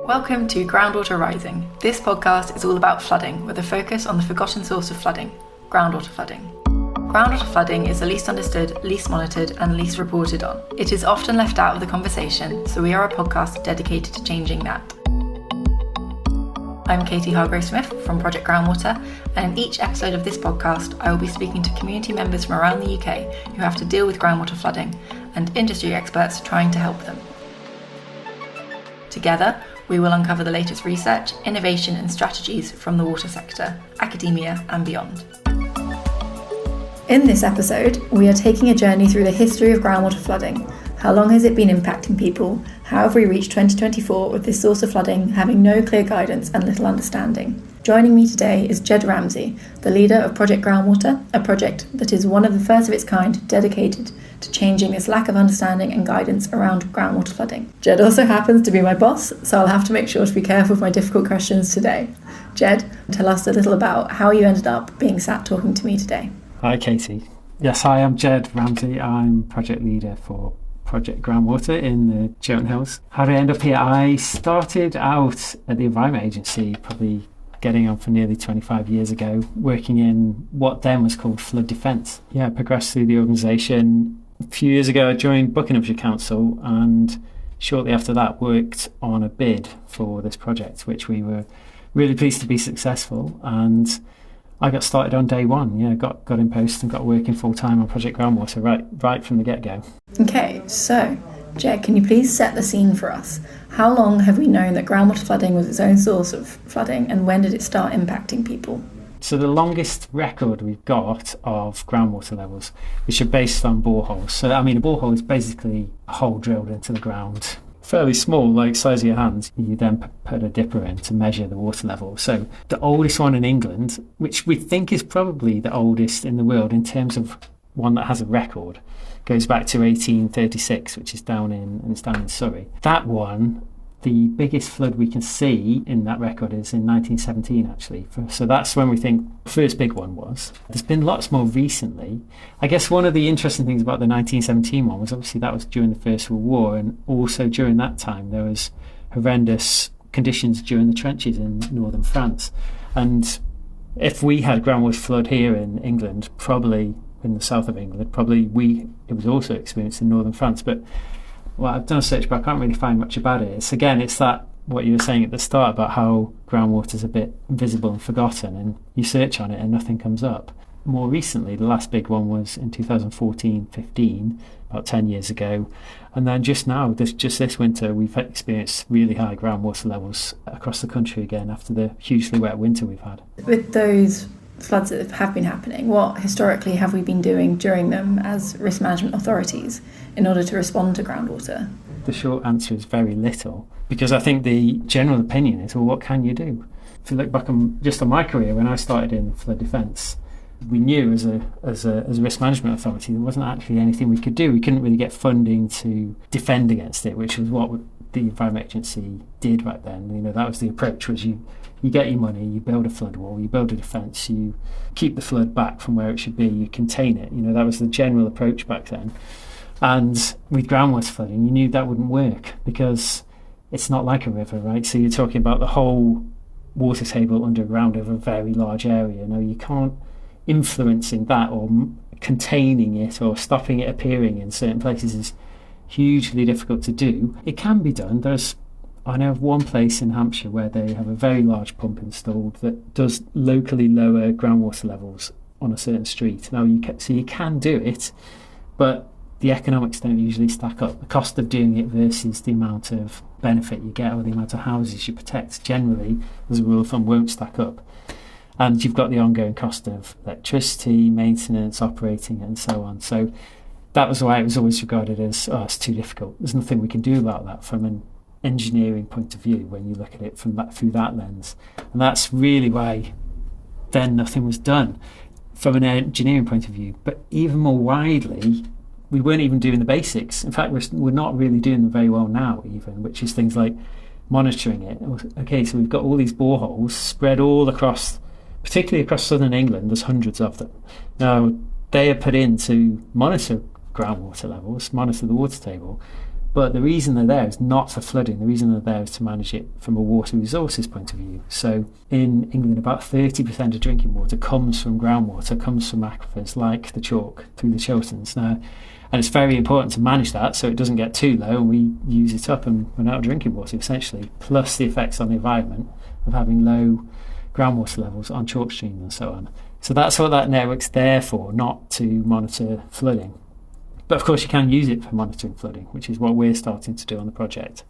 Welcome to Groundwater Rising. This podcast is all about flooding, with a focus on the forgotten source of flooding, groundwater flooding. Groundwater flooding is the least understood, least monitored, and least reported on. It is often left out of the conversation, so we are a podcast dedicated to changing that. I'm Katie Hargrave-Smith from Project Groundwater, and in each episode of this podcast, I will be speaking to community members from around the UK who have to deal with groundwater flooding, and industry experts trying to help them. Together, we will uncover the latest research, innovation and strategies from the water sector, academia and beyond. In this episode, we are taking a journey through the history of groundwater flooding. How long has it been impacting people? How have we reached 2024 with this source of flooding having no clear guidance and little understanding? Joining me today is Jed Ramsay, the leader of Project Groundwater, a project that is one of the first of its kind dedicated to changing this lack of understanding and guidance around groundwater flooding. Jed also happens to be my boss, so I'll have to make sure to be careful with my difficult questions today. Jed, tell us a little about how you ended up being sat talking to me today. Hi Katie. Yes, hi, I'm Jed Ramsay. I'm project leader for Project Groundwater in the Chiltern Hills. How did I end up here? I started out at the Environment Agency, probably getting on for nearly 25 years ago, working in what then was called flood defence. I progressed through the organisation. A few years ago I joined Buckinghamshire Council, and shortly after that worked on a bid for this project, which we were really pleased to be successful. And I got started on day one, got in post and got working full time on Project Groundwater right from the get-go. Okay, so Jed, can you please set the scene for us? How long have we known that groundwater flooding was its own source of flooding, and when did it start impacting people? So the longest record we've got of groundwater levels, which are based on boreholes. So a borehole is basically a hole drilled into the ground, fairly small, like size of your hands. You then put a dipper in to measure the water level. So the oldest one in England, which we think is probably the oldest in the world in terms of one that has a record, goes back to 1836, which is down in Surrey. That one, the biggest flood we can see in that record is in 1917, actually. So that's when we think the first big one was. There's been lots more recently. I guess one of the interesting things about the 1917 one was obviously that was during the First World War, and also during that time there was horrendous conditions during the trenches in northern France. And if we had groundwater flood here in England, probably in the south of England, it was also experienced in northern France. But I've done a search, but I can't really find much about it. It's that what you were saying at the start about how groundwater's a bit invisible and forgotten, and you search on it and nothing comes up. More recently, the last big one was in 2014-15, about 10 years ago. And then just now, just this winter, we've experienced really high groundwater levels across the country again after the hugely wet winter we've had. With those floods that have been happening, what historically have we been doing during them as risk management authorities in order to respond to groundwater? The short answer is very little, because I think the general opinion is, well, what can you do? If you look back on my career, when I started in flood defence, we knew as a risk management authority there wasn't actually anything we could do. We couldn't really get funding to defend against it, which was what the Environment Agency did right then. That was the approach, was you get your money, you build a flood wall, you build a defence, you keep the flood back from where it should be, you contain it. That was the general approach back then. And with groundwater flooding, you knew that wouldn't work because it's not like a river, right? So you're talking about the whole water table underground over a very large area. You can't influencing that or containing it or stopping it appearing in certain places is hugely difficult to do. It can be done. I know of one place in Hampshire where they have a very large pump installed that does locally lower groundwater levels on a certain street. Now, you can do it, but the economics don't usually stack up. The cost of doing it versus the amount of benefit you get or the amount of houses you protect generally, as a rule of thumb, won't stack up. And you've got the ongoing cost of electricity, maintenance, operating it, and so on. So that was why it was always regarded as, it's too difficult. There's nothing we can do about that from an engineering point of view when you look at it through that lens. And that's really why then nothing was done from an engineering point of view. But even more widely, we weren't even doing the basics. In fact, we're not really doing them very well now even, which is things like monitoring it. Okay, so we've got all these boreholes spread all across, particularly across southern England. There's hundreds of them. Now, they are put in to monitor groundwater levels, monitor the water table, But the reason they're there is not for flooding. The reason they're there is to manage it from a water resources point of view. So in England, about 30% of drinking water comes from groundwater, comes from aquifers like the Chalk through the Chilterns. Now, and it's very important to manage that so it doesn't get too low and we use it up and run out of drinking water, essentially, plus the effects on the environment of having low groundwater levels on chalk streams and so on. So that's what that network's there for, not to monitor flooding. But of course you can use it for monitoring flooding, which is what we're starting to do on the project.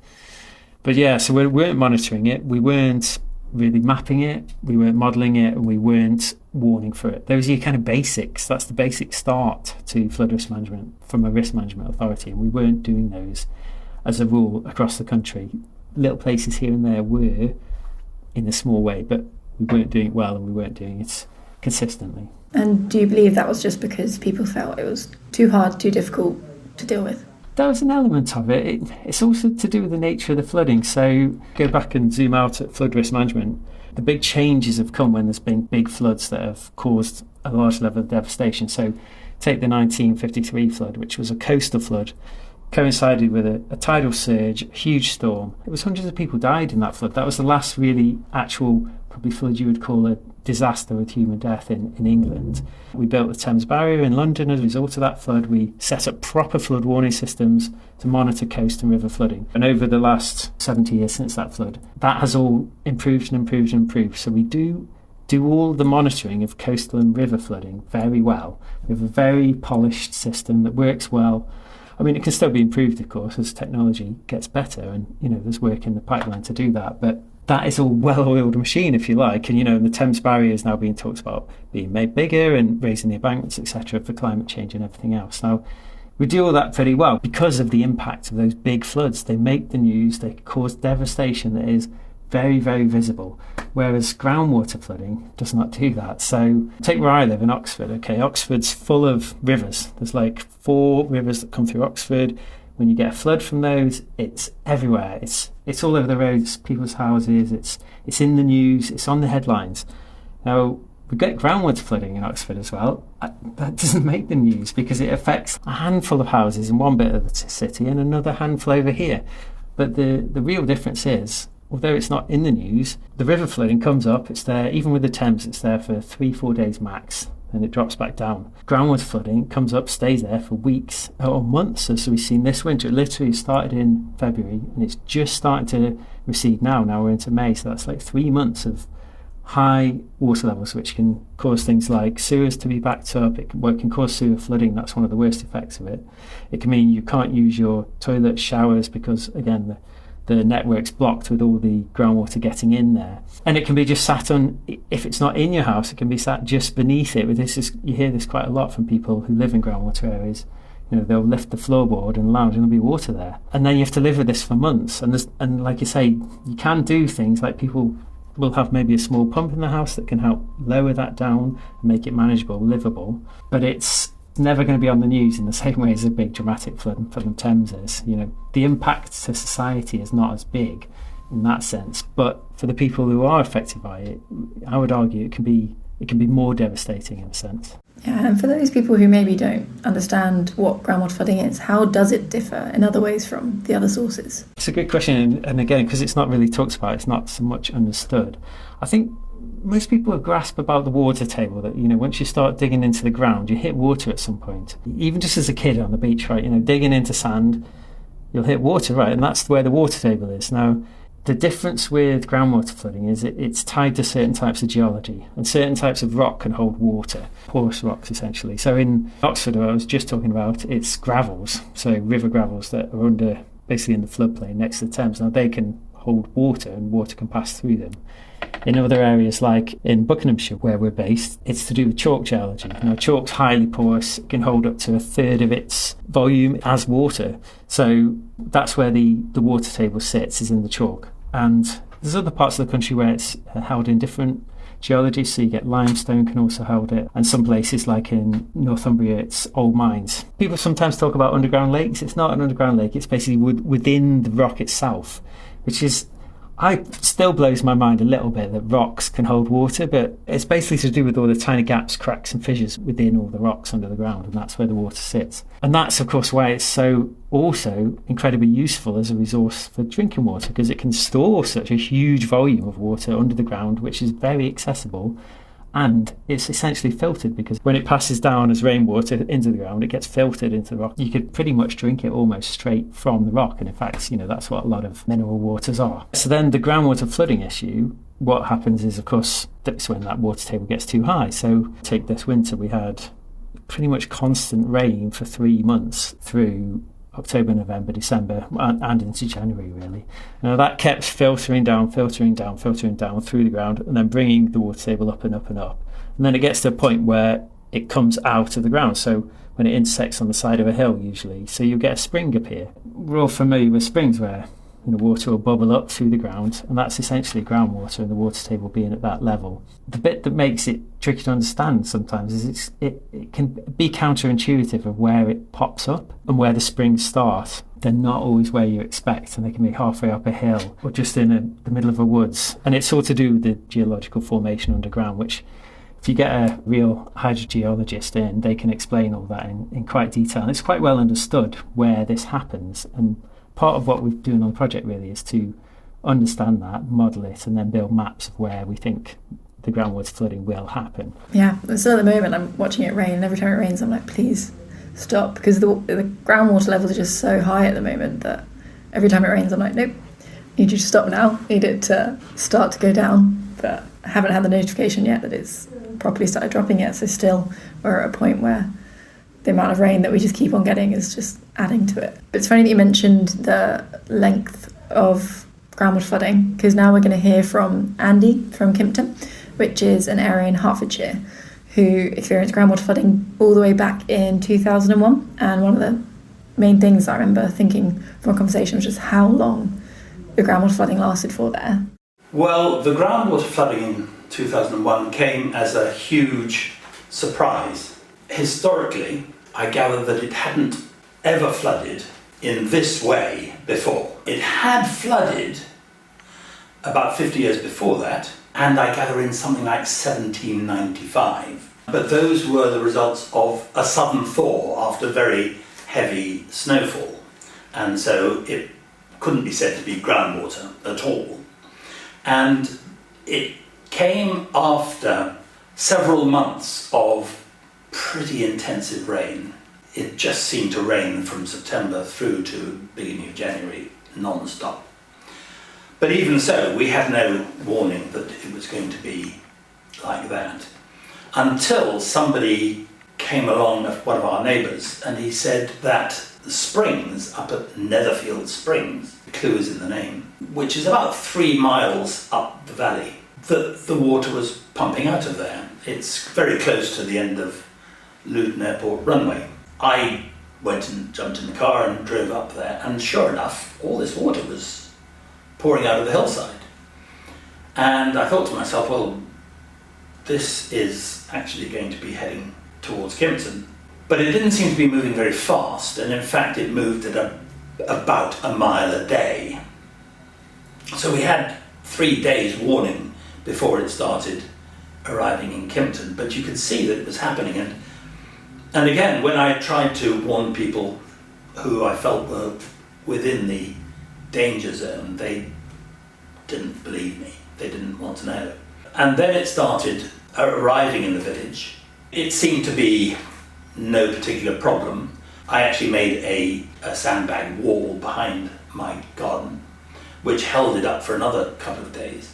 But yeah, so we weren't monitoring it, we weren't really mapping it, we weren't modelling it, and we weren't warning for it. Those are your kind of basics. That's the basic start to flood risk management from a risk management authority, and we weren't doing those as a rule across the country. Little places here and there were in a small way, but we weren't doing it well and we weren't doing it consistently. And do you believe that was just because people felt it was too hard, too difficult to deal with? There was an element of it. It's also to do with the nature of the flooding. So go back and zoom out at flood risk management. The big changes have come when there's been big floods that have caused a large level of devastation. So take the 1953 flood, which was a coastal flood, coincided with a tidal surge, a huge storm. It was hundreds of people died in that flood. That was the last really actual, probably flood you would call a disaster with human death in England. We built the Thames Barrier in London as a result of that flood. We set up proper flood warning systems to monitor coast and river flooding. And over the last 70 years since that flood, that has all improved and improved and improved. So we do all the monitoring of coastal and river flooding very well. We have a very polished system that works well. I mean, it can still be improved, of course, as technology gets better, and there's work in the pipeline to do that. But that is a well-oiled machine, if you like. And the Thames Barrier is now being talked about being made bigger and raising the embankments, etc., for climate change and everything else. Now, we do all that pretty well because of the impact of those big floods. They make the news. They cause devastation that is very, very visible, whereas groundwater flooding does not do that. So take where I live in Oxford. Okay, Oxford's full of rivers. There's like 4 rivers that come through Oxford. When you get a flood from those, it's everywhere. It's all over the roads, people's houses. It's in the news. It's on the headlines. Now, we get groundwater flooding in Oxford as well. That doesn't make the news because it affects a handful of houses in one bit of the city and another handful over here. But the real difference is, although it's not in the news, the river flooding comes up. It's there, even with the Thames, it's there for 3-4 days max. And it drops back down. Groundwater flooding comes up, stays there for weeks or months, as we've seen this winter. It literally started in February and it's just starting to recede now. Now we're into May, so that's like 3 months of high water levels, which can cause things like sewers to be backed up. It can cause sewer flooding. That's one of the worst effects of it. It can mean you can't use your toilet, showers, because again, the network's blocked with all the groundwater getting in there. And it can be just sat on, if it's not in your house, it can be sat just beneath it. You hear this quite a lot from people who live in groundwater areas. They'll lift the floorboard and lounge and there'll be water there. And then you have to live with this for months. And like you say, you can do things like people will have maybe a small pump in the house that can help lower that down and make it manageable, livable. But it's never going to be on the news in the same way as a big dramatic flood in Thames is. The impact to society is not as big in that sense, but for the people who are affected by it, I would argue it can be more devastating in a sense. Yeah, and for those people who maybe don't understand what groundwater flooding is, how does it differ in other ways from the other sources? It's a good question, and again, because it's not really talked about, it's not so much understood. I think most people have grasped about the water table that, once you start digging into the ground, you hit water at some point. Even just as a kid on the beach, right, digging into sand, you'll hit water, right, and that's where the water table is. Now, the difference with groundwater flooding is it's tied to certain types of geology, and certain types of rock can hold water, porous rocks essentially. So in Oxford, I was just talking about, it's gravels, so river gravels that are basically in the floodplain next to the Thames. Now they can hold water and water can pass through them. In other areas like in Buckinghamshire where we're based, it's to do with chalk geology. Chalk's highly porous, it can hold up to 1/3 of its volume as water. So that's where the water table sits, is in the chalk. And there's other parts of the country where it's held in different geology, so you get limestone can also hold it, and some places like in Northumbria it's old mines. People sometimes talk about underground lakes. It's not an underground lake, it's basically within the rock itself, which is, still blows my mind a little bit that rocks can hold water, but it's basically to do with all the tiny gaps, cracks and fissures within all the rocks under the ground, and that's where the water sits. And that's, of course, why it's so also incredibly useful as a resource for drinking water, because it can store such a huge volume of water under the ground, which is very accessible. And it's essentially filtered, because when it passes down as rainwater into the ground, it gets filtered into the rock. You could pretty much drink it almost straight from the rock. And in fact, that's what a lot of mineral waters are. So then the groundwater flooding issue, what happens is, of course, that's when that water table gets too high. So take this winter, we had pretty much constant rain for 3 months through October, November, December, and into January, really. Now that kept filtering down through the ground, and then bringing the water table up and up and up. And then it gets to a point where it comes out of the ground. So when it intersects on the side of a hill, usually, so you get a spring appear. We're all familiar with springs where water will bubble up through the ground, and that's essentially groundwater, and the water table being at that level. The bit that makes it tricky to understand sometimes is it can be counterintuitive of where it pops up and where the springs start. They're not always where you expect, and they can be halfway up a hill or just in the middle of a woods. And it's all to do with the geological formation underground, which if you get a real hydrogeologist in, they can explain all that in quite detail. And it's quite well understood where this happens, and part of what we're doing on the project really is to understand that, model it, and then build maps of where we think the groundwater flooding will happen. Yeah, so at the moment I'm watching it rain, and every time it rains I'm like, please stop, because the groundwater levels are just so high at the moment that every time it rains I'm like, nope, need you to stop now, need it to start to go down. But I haven't had the notification yet that it's properly started dropping yet, so still we're at a point where the amount of rain that we just keep on getting is just adding to it. It's funny that you mentioned the length of groundwater flooding, because now we're going to hear from Andy from Kimpton, which is an area in Hertfordshire, who experienced groundwater flooding all the way back in 2001. And one of the main things I remember thinking from a conversation was just how long the groundwater flooding lasted for there. Well, the groundwater flooding in 2001 came as a huge surprise. Historically, I gather that it hadn't ever flooded in this way before. It had flooded about 50 years before that, and I gather in something like 1795. But those were the results of a sudden thaw after very heavy snowfall, and so it couldn't be said to be groundwater at all. And it came after several months of pretty intensive rain. It just seemed to rain from September through to beginning of January, non-stop. But even so, we had no warning that it was going to be like that, until somebody came along, one of our neighbours, and he said that the springs up at Netherfield Springs, the clue is in the name, which is about 3 miles up the valley, that the water was pumping out of there. It's very close to the end of Luton Airport runway. I went and jumped in the car and drove up there, and sure enough, all this water was pouring out of the hillside. And I thought to myself, well, this is actually going to be heading towards Kimpton. But it didn't seem to be moving very fast, and in fact it moved at about a mile a day. So we had 3 days warning before it started arriving in Kimpton, but you could see that it was happening. And again, when I tried to warn people who I felt were within the danger zone, they didn't believe me. They didn't want to know. And then it started arriving in the village. It seemed to be no particular problem. I actually made a sandbag wall behind my garden, which held it up for another couple of days.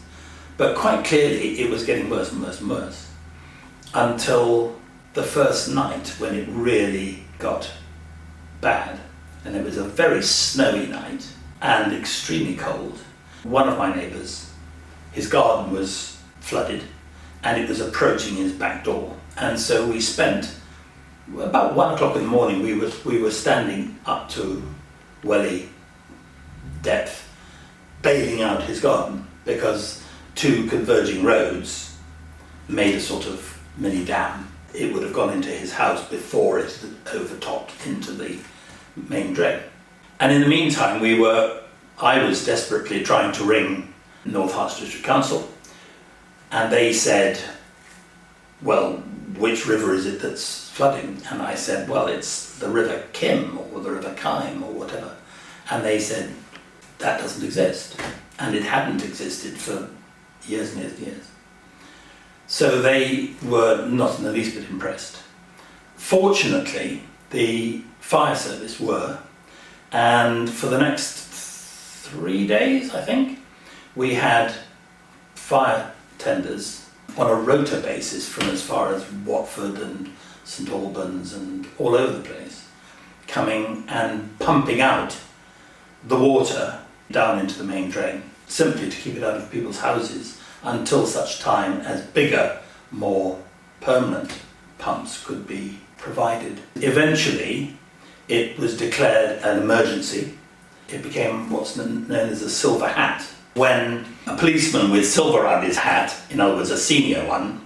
But quite clearly it was getting worse and worse and worse, until the first night when it really got bad. And it was a very snowy night and extremely cold. One of my neighbours, his garden was flooded and it was approaching his back door. And so we spent about 1 o'clock in the morning, we were standing up to welly depth, bailing out his garden, because 2 converging roads made a sort of mini dam. It would have gone into his house before it overtopped into the main drain. And in the meantime, I was desperately trying to ring North Herts District Council, and they said, well, which river is it that's flooding? And I said, well, it's the River Kim or the River Kyme or whatever. And they said, that doesn't exist. And it hadn't existed for years and years and years. So they were not in the least bit impressed. Fortunately, the fire service were, and for the next 3 days, I think, we had fire tenders on a rota basis from as far as Watford and St Albans and all over the place, coming and pumping out the water down into the main drain, simply to keep it out of people's houses until such time as bigger, more permanent pumps could be provided. Eventually, it was declared an emergency. It became what's known as a silver hat. When a policeman with silver around his hat, in other words a senior one,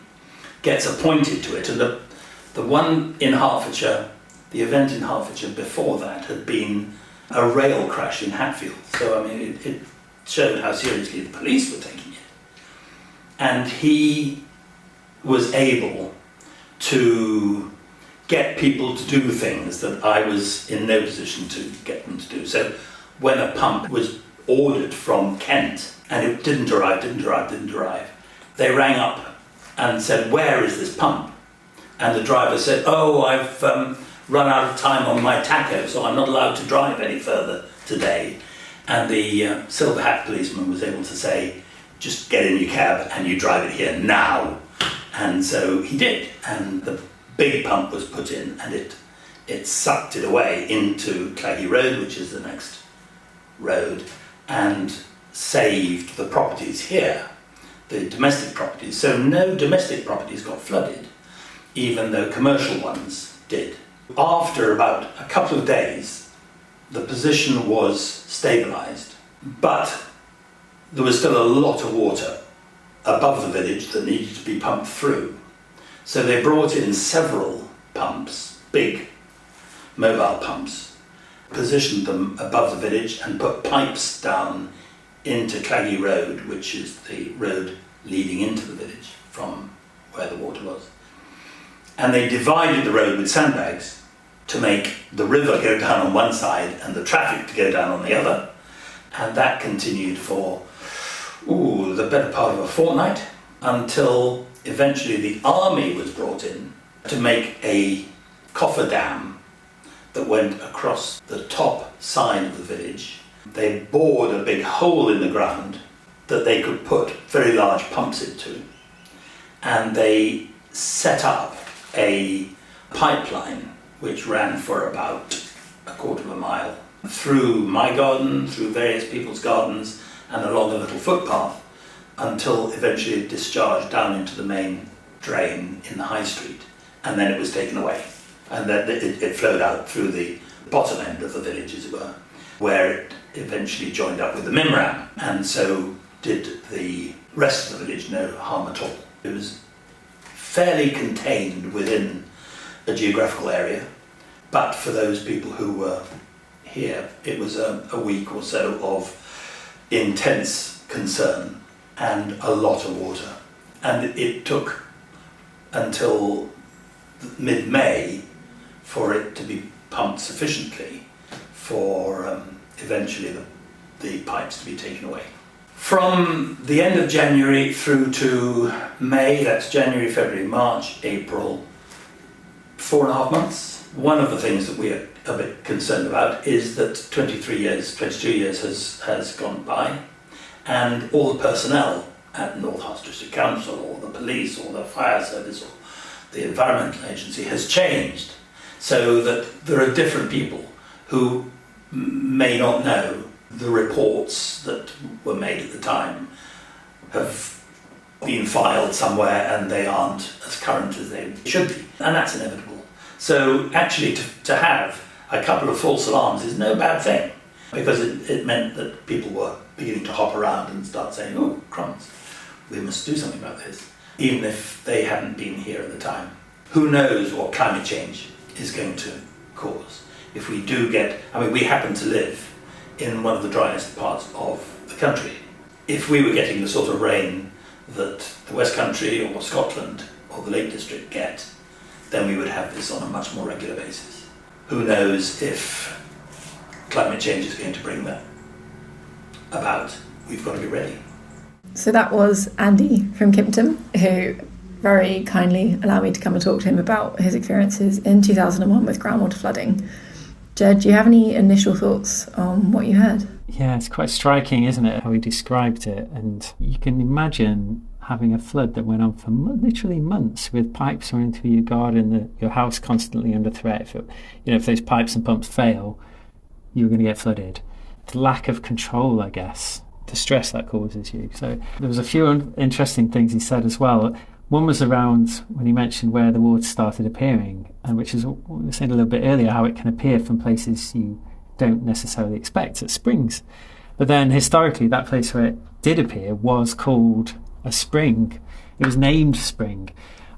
gets appointed to it, and the one in Hertfordshire, the event in Hertfordshire before that had been a rail crash in Hatfield. So I mean, it showed how seriously the police were taking it. And he was able to get people to do things that I was in no position to get them to do. So when a pump was ordered from Kent and it didn't arrive, they rang up and said, where is this pump? And the driver said, oh, I've run out of time on my tacho, so I'm not allowed to drive any further today. And the silver hat policeman was able to say, just get in your cab and you drive it here now. And so he did, and the big pump was put in, and it sucked it away into Claggy Road, which is the next road, and saved the properties here, the domestic properties. So no domestic properties got flooded, even though commercial ones did. After about a couple of days, the position was stabilised, but there was still a lot of water above the village that needed to be pumped through. So they brought in several pumps, big mobile pumps, positioned them above the village and put pipes down into Claggy Road, which is the road leading into the village from where the water was. And they divided the road with sandbags to make the river go down on one side and the traffic to go down on the other. And that continued for the better part of a fortnight, until eventually the army was brought in to make a coffer dam that went across the top side of the village. They bored a big hole in the ground that they could put very large pumps into, and they set up a pipeline which ran for about a quarter of a mile through my garden, through various people's gardens, and along a little footpath, until eventually it discharged down into the main drain in the high street, and then it was taken away. And then it flowed out through the bottom end of the village, as it were, where it eventually joined up with the Mimram, and so did the rest of the village no harm at all. It was fairly contained within a geographical area, but for those people who were here, it was a week or so of intense concern and a lot of water. And it took until mid-May for it to be pumped sufficiently for eventually the pipes to be taken away. From the end of January through to May, that's January, February, March, April, 4.5 months. One of the things that we are a bit concerned about is that 22 years has gone by, and all the personnel at North Herts District Council, or the police, or the fire service, or the environmental agency has changed, so that there are different people who may not know the reports that were made at the time have been filed somewhere and they aren't as current as they should be, and that's inevitable. So actually to have a couple of false alarms is no bad thing, because it meant that people were beginning to hop around and start saying, oh, crumbs, we must do something about this, even if they hadn't been here at the time. Who knows what climate change is going to cause? If we do get, we happen to live in one of the driest parts of the country. if we were getting the sort of rain that the West Country or Scotland or the Lake District get, then we would have this on a much more regular basis. Who knows if climate change is going to bring that about? We've got to be ready. So that was Andy from Kimpton, who very kindly allowed me to come and talk to him about his experiences in 2001 with groundwater flooding. Jed, do you have any initial thoughts on what you heard? Yeah, it's quite striking, isn't it, how he described it? And you can imagine having a flood that went on for literally months, with pipes running through your garden, your house constantly under threat. If those pipes and pumps fail, you're going to get flooded. The lack of control, I guess, the stress that causes you. So there was a few interesting things he said as well. One was around when he mentioned where the water started appearing, and which is what we were saying a little bit earlier, how it can appear from places you don't necessarily expect, at springs. But then historically, that place where it did appear was called a spring. It was named Spring.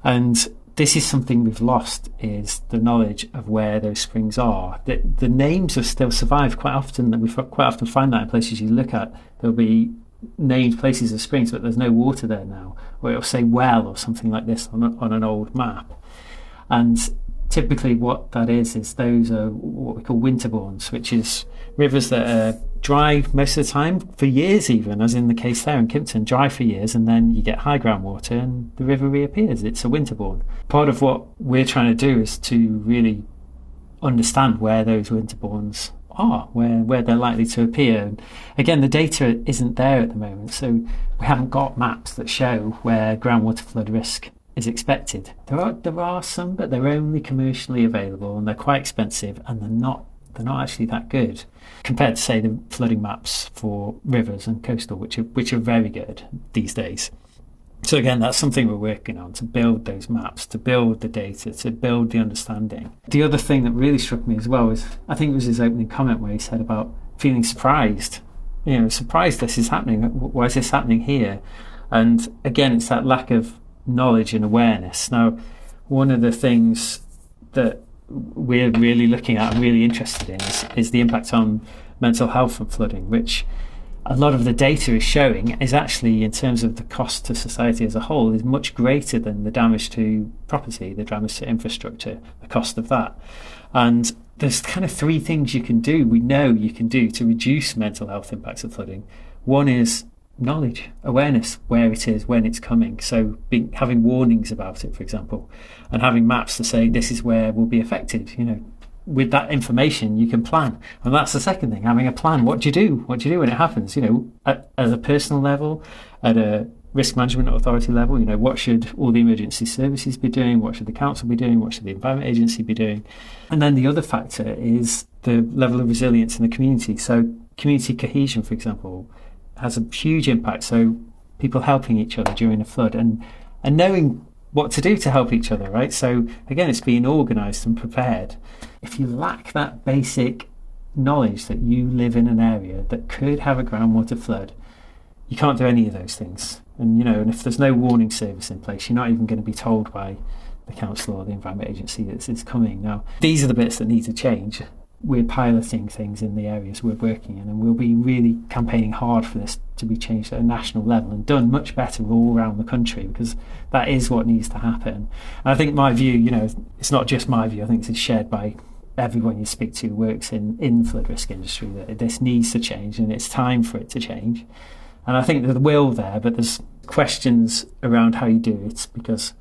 And this is something we've lost, is the knowledge of where those springs are. The names have still survived quite often, and we quite often find that in places you look at. There'll be named places as springs, but there's no water there now, or it'll say well or something like this on an old map. And typically what that is those are what we call winterbournes, which is rivers that are dry most of the time, for years even, as in the case there in Kimpton, dry for years, and then you get high groundwater and the river reappears. It's a winterbourne. Part of what we're trying to do is to really understand where those winterbournes are, where they're likely to appear. And again, the data isn't there at the moment, so we haven't got maps that show where groundwater flood risk is expected. There are some, but they're only commercially available, and they're quite expensive, and they're not actually that good compared to, say, the flooding maps for rivers and coastal, which are very good these days. So again, that's something we're working on, to build those maps, to build the data, to build the understanding. The other thing that really struck me as well is, I think it was his opening comment where he said about feeling surprised. Surprised this is happening. Why is this happening here? And again, it's that lack of knowledge and awareness. Now, one of the things that we're really looking at and really interested in is the impact on mental health from flooding, which a lot of the data is showing is actually, in terms of the cost to society as a whole, is much greater than the damage to property, the damage to infrastructure, the cost of that. And there's kind of three things we know you can do to reduce mental health impacts of flooding. One is knowledge, awareness, where it is, when it's coming. So having warnings about it, for example, and having maps to say this is where we'll be affected. With that information, you can plan. And that's the second thing, having a plan. What do you do? What do you do when it happens? At a personal level, at a risk management authority level, what should all the emergency services be doing? What should the council be doing? What should the Environment Agency be doing? And then the other factor is the level of resilience in the community. So community cohesion, for example, has a huge impact. So people helping each other during a flood and knowing what to do to help each other, right? So again, it's being organised and prepared. If you lack that basic knowledge that you live in an area that could have a groundwater flood, you can't do any of those things. And and if there's no warning service in place, you're not even going to be told by the council or the Environment Agency that it's coming. Now, these are the bits that need to change. We're piloting things in the areas we're working in, and we'll be really campaigning hard for this to be changed at a national level and done much better all around the country, because that is what needs to happen. And I think my view, it's not just my view, I think it's shared by everyone you speak to who works in the flood risk industry, that this needs to change and it's time for it to change. And I think there's the will there, but there's questions around how you do it, because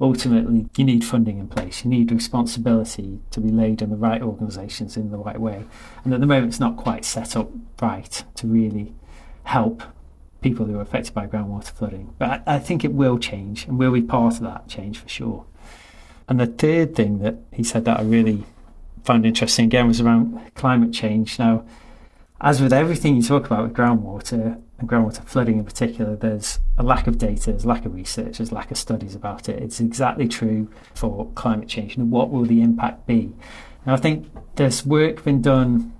ultimately you need funding in place, you need responsibility to be laid on the right organisations in the right way, and at the moment it's not quite set up right to really help people who are affected by groundwater flooding. But I think it will change, and we'll be part of that change for sure. And the third thing that he said that I really found interesting again was around climate change. Now, as with everything you talk about with groundwater, and groundwater flooding in particular, there's a lack of data, there's lack of research, there's lack of studies about it. It's exactly true for climate change. And what will the impact be? And I think there's work been done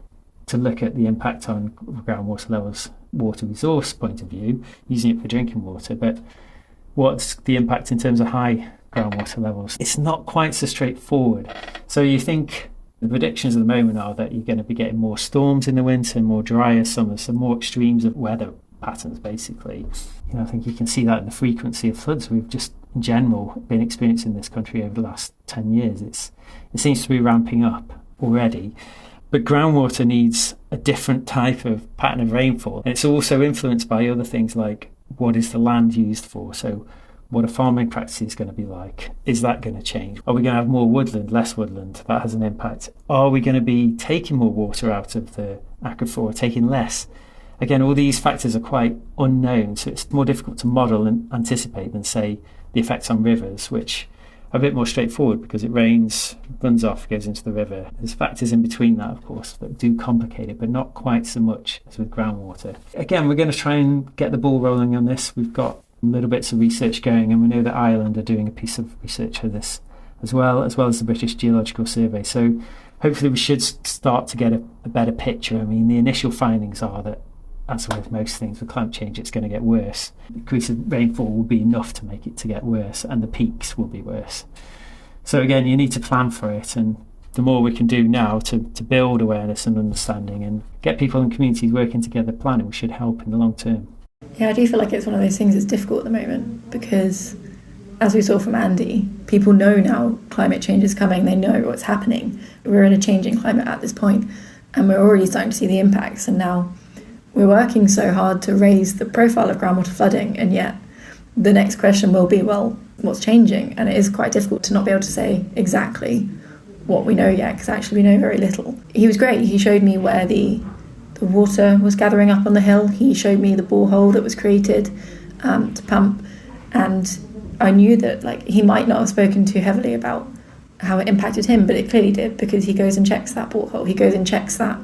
to look at the impact on groundwater levels, water resource point of view, using it for drinking water. But what's the impact in terms of high groundwater levels? It's not quite so straightforward. So you think the predictions at the moment are that you're going to be getting more storms in the winter, more drier summers, so more extremes of weather patterns, basically. I think you can see that in the frequency of floods we've just, in general, been experiencing in this country over the last 10 years. It seems to be ramping up already. But groundwater needs a different type of pattern of rainfall. And it's also influenced by other things like what is the land used for? So what are farming practices going to be like? Is that going to change? Are we going to have more woodland, less woodland? That has an impact. Are we going to be taking more water out of the aquifer or taking less? Again, all these factors are quite unknown, so it's more difficult to model and anticipate than, say, the effects on rivers, which are a bit more straightforward because it rains, runs off, goes into the river. There's factors in between that, of course, that do complicate it, but not quite so much as with groundwater. Again, we're going to try and get the ball rolling on this. We've got little bits of research going, and we know that Ireland are doing a piece of research for this as well as the British Geological Survey. So hopefully we should start to get a better picture. I mean, the initial findings are that, as with most things with climate change, it's going to get worse. The increase in rainfall will be enough to make it to get worse, and the peaks will be worse. So again, you need to plan for it, and the more we can do now to build awareness and understanding and get people and communities working together planning, we should help in the long term. Yeah, I do feel like it's one of those things that's difficult at the moment because, as we saw from Andy, people know now climate change is coming, they know what's happening. We're in a changing climate at this point, and we're already starting to see the impacts, and now we're working so hard to raise the profile of groundwater flooding, and yet the next question will be, well, what's changing? And it is quite difficult to not be able to say exactly what we know yet, because actually we know very little. He was great. He showed me where the water was gathering up on the hill. He showed me the borehole that was created to pump, and I knew that he might not have spoken too heavily about how it impacted him, but it clearly did, because he goes and checks that borehole, he goes and checks that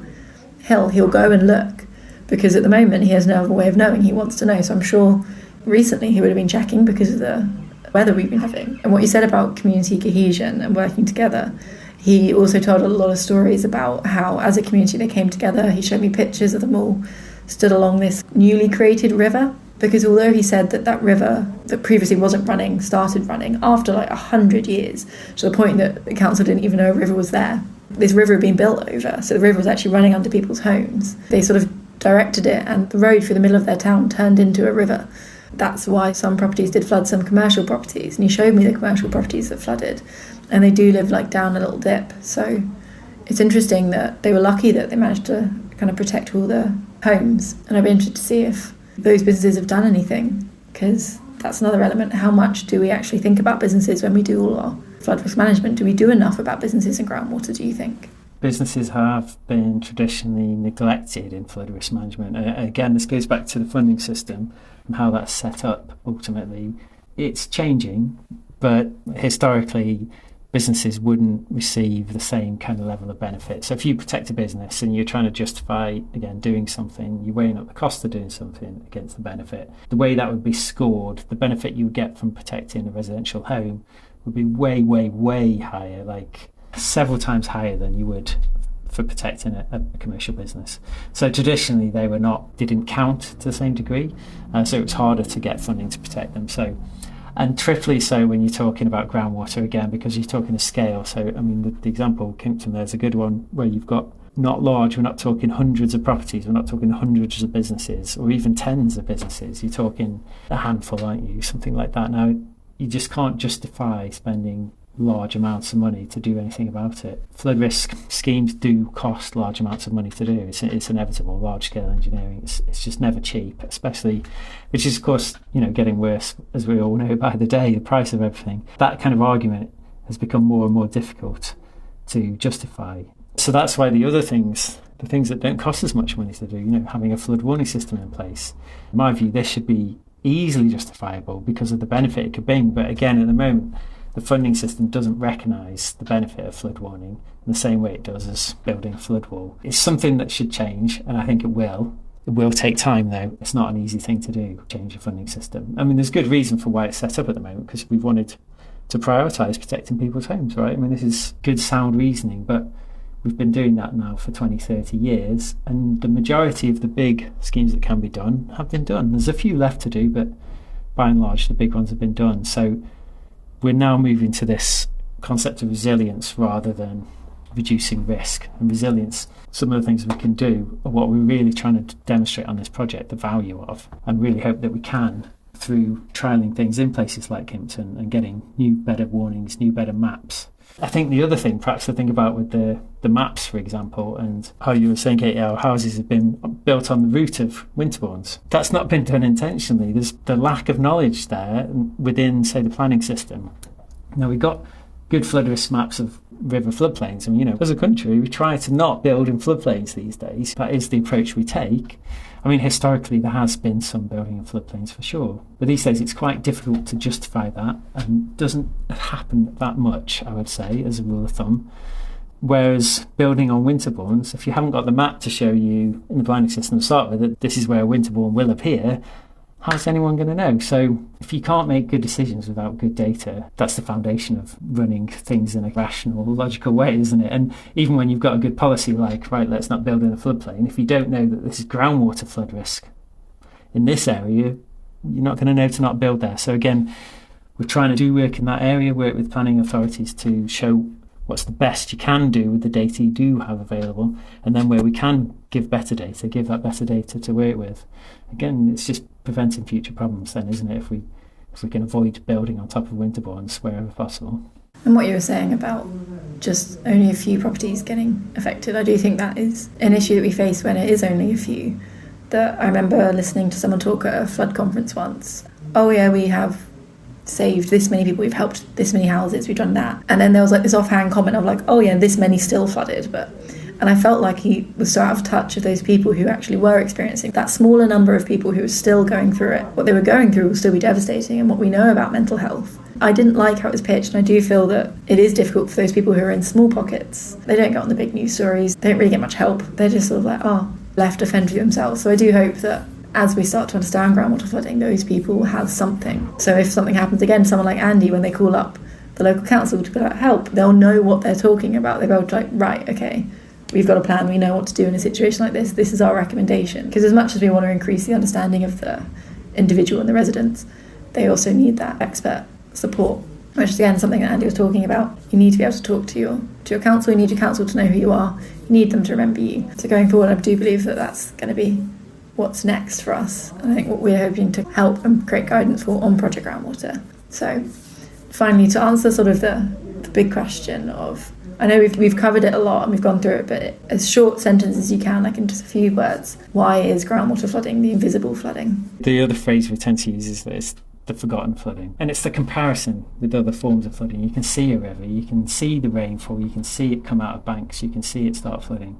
hill, he'll go and look, because at the moment he has no other way of knowing. He wants to know. So I'm sure recently he would have been checking because of the weather we've been having. And what you said about community cohesion and working together, he also told a lot of stories about how as a community they came together. He showed me pictures of them all stood along this newly created river, because although he said that river that previously wasn't running started running after 100 years, to the point that the council didn't even know a river was there. This river had been built over, so the river was actually running under people's homes. They sort of directed it, and the road through the middle of their town turned into a river. That's why some properties did flood, some commercial properties, and he showed me the commercial properties that flooded, and they do live down a little dip. So it's interesting that they were lucky that they managed to kind of protect all the homes, and I'd be interested to see if those businesses have done anything, because that's another element. How much do we actually think about businesses when we do all our flood risk management? Do we do enough about businesses and groundwater, do you think? Businesses have been traditionally neglected in flood risk management. Again, this goes back to the funding system and how that's set up ultimately. It's changing, but historically businesses wouldn't receive the same kind of level of benefit. So if you protect a business and you're trying to justify, again, doing something, you're weighing up the cost of doing something against the benefit. The way that would be scored, the benefit you would get from protecting a residential home would be way, way, way higher, several times higher than you would for protecting a commercial business. So traditionally they didn't count to the same degree, so it was harder to get funding to protect them. So, and triply so when you're talking about groundwater, again, because you're talking a scale. So I mean the example Kimpton there's a good one where you've got not large, we're not talking hundreds of properties, we're not talking hundreds of businesses or even tens of businesses, you're talking a handful, aren't you, something like that. Now you just can't justify spending large amounts of money to do anything about it. Flood risk schemes do cost large amounts of money to do. It's inevitable. Large scale engineering, it's just never cheap, especially, which is of course getting worse as we all know by the day, the price of everything. That kind of argument has become more and more difficult to justify. So that's why the things that don't cost as much money to do, having a flood warning system in place, in my view, this should be easily justifiable because of the benefit it could bring. But again, at the moment the funding system doesn't recognise the benefit of flood warning in the same way it does as building a flood wall. It's something that should change, and I think it will. It will take time, though. It's not an easy thing to do, change the funding system. I mean, there's good reason for why it's set up at the moment, because we've wanted to prioritise protecting people's homes, right? I mean, this is good, sound reasoning, but we've been doing that now for 20, 30 years, and the majority of the big schemes that can be done have been done. There's a few left to do, but by and large, the big ones have been done. So we're now moving to this concept of resilience rather than reducing risk and resilience. Some of the things we can do are what we're really trying to demonstrate on this project the value of, and really hope that we can through trialling things in places like Kimpton and getting new, better warnings, new, better maps. I think the other thing perhaps to think about with the maps, for example, and how you were saying, Katie, our houses have been built on the route of Winterbournes. That's not been done intentionally. There's the lack of knowledge there within, say, the planning system. Now, we've got good flood risk maps of river floodplains. And, you know, as a country, we try to not build in floodplains these days. That is the approach we take. I mean, historically, there has been some building in floodplains for sure. But these days, it's quite difficult to justify that and doesn't happen that much, I would say, as a rule of thumb. Whereas building on Winterbournes, if you haven't got the map to show you in the planning system to start with that this is where a Winterbourne will appear, how's anyone going to know? So if you can't make good decisions without good data, that's the foundation of running things in a rational, logical way, isn't it? And even when you've got a good policy like, right, let's not build in a floodplain, if you don't know that this is groundwater flood risk in this area, you're not going to know to not build there. So again, we're trying to do work in that area, work with planning authorities to show what's the best you can do with the data you do have available, and then where we can give better data, give that better data to work with. Again, it's just preventing future problems then, isn't it, if we can avoid building on top of Winterbournes wherever possible. And what you were saying about just only a few properties getting affected, I do think that is an issue that we face when it is only a few. That I remember listening to someone talk at a flood conference once. Oh yeah, we have saved this many people, we've helped this many houses, we've done that. And then there was like this offhand comment of like, oh yeah, this many still flooded. And I felt like he was so out of touch of those people who actually were experiencing that smaller number of people who were still going through it. What they were going through will still be devastating, and what we know about mental health. I didn't like how it was pitched, and I do feel that it is difficult for those people who are in small pockets. They don't get on the big news stories, they don't really get much help. They're just sort of like, left to fend for themselves. So I do hope that as we start to understand groundwater flooding, those people have something. So if something happens again, someone like Andy, when they call up the local council to get help, they'll know what they're talking about. They'll be like, right, okay, we've got a plan, we know what to do in a situation like this, this is our recommendation. Because as much as we want to increase the understanding of the individual and the residents, they also need that expert support, which is again something that Andy was talking about. You need to be able to talk to your council, you need your council to know who you are, you need them to remember you. So going forward, I do believe that that's going to be what's next for us. I think what we're hoping to help and create guidance for on Project Groundwater. So finally, to answer sort of the big question of, I know we've covered it a lot and we've gone through it, but as short sentence as you can, like in just a few words, why is groundwater flooding the invisible flooding? The other phrase we tend to use is that it's the forgotten flooding. And it's the comparison with other forms of flooding. You can see a river, you can see the rainfall, you can see it come out of banks, you can see it start flooding.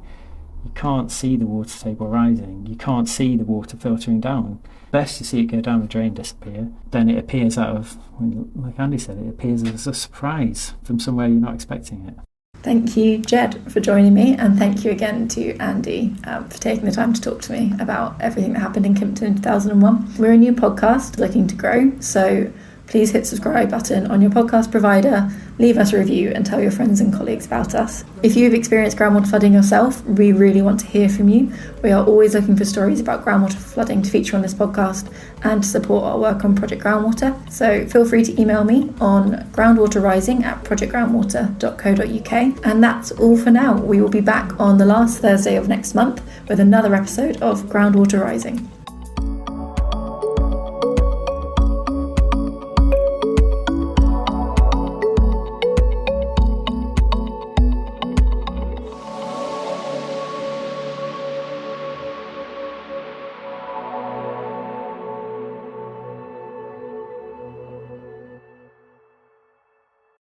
You can't see the water table rising. You can't see the water filtering down. Best you see it go down the drain, disappear. Then it appears out of, like Andy said, it appears as a surprise from somewhere you're not expecting it. Thank you, Jed, for joining me, and thank you again to Andy for taking the time to talk to me about everything that happened in Kimpton in 2001. We're a new podcast looking to grow, so please hit subscribe button on your podcast provider, leave us a review and tell your friends and colleagues about us. If you've experienced groundwater flooding yourself, we really want to hear from you. We are always looking for stories about groundwater flooding to feature on this podcast and to support our work on Project Groundwater. So feel free to email me on groundwaterrising@projectgroundwater.co.uk. And that's all for now. We will be back on the last Thursday of next month with another episode of Groundwater Rising.